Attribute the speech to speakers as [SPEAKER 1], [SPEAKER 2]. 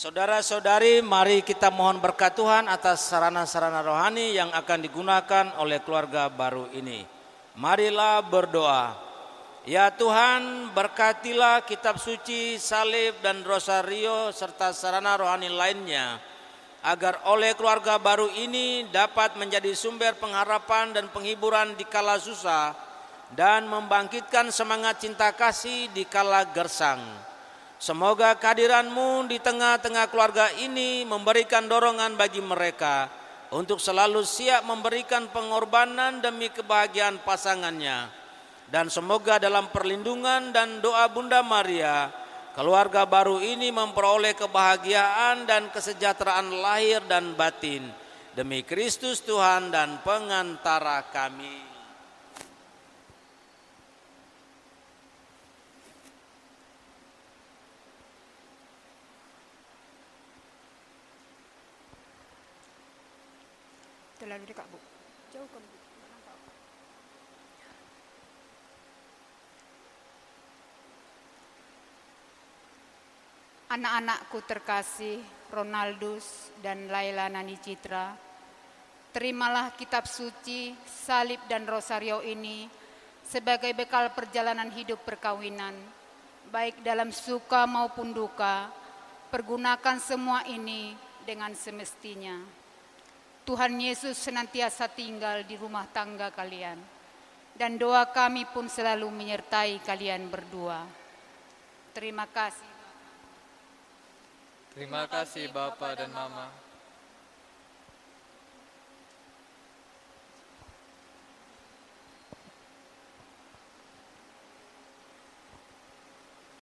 [SPEAKER 1] Saudara-saudari, mari kita mohon berkat Tuhan atas sarana-sarana rohani yang akan digunakan oleh keluarga baru ini. Marilah berdoa. Ya Tuhan, berkatilah kitab suci, salib dan rosario serta sarana rohani lainnya, agar oleh keluarga baru ini dapat menjadi sumber pengharapan dan penghiburan di kala susah dan membangkitkan semangat cinta kasih di kala gersang. Semoga kehadiran-Mu di tengah-tengah keluarga ini memberikan dorongan bagi mereka untuk selalu siap memberikan pengorbanan demi kebahagiaan pasangannya. Dan semoga dalam perlindungan dan doa Bunda Maria, keluarga baru ini memperoleh kebahagiaan dan kesejahteraan lahir dan batin. Demi Kristus Tuhan dan pengantara kami.
[SPEAKER 2] Terlalu dekat, Bu. Jauhkan, Bu. Anak-anakku terkasih, Ronaldus dan Laila Nani Citra, terimalah kitab suci, salib dan rosario ini sebagai bekal perjalanan hidup perkawinan, baik dalam suka maupun duka. Pergunakan semua ini dengan semestinya. Tuhan Yesus senantiasa tinggal di rumah tangga kalian, dan doa kami pun selalu menyertai kalian berdua. Terima kasih.
[SPEAKER 3] Terima kasih Bapa dan Mama.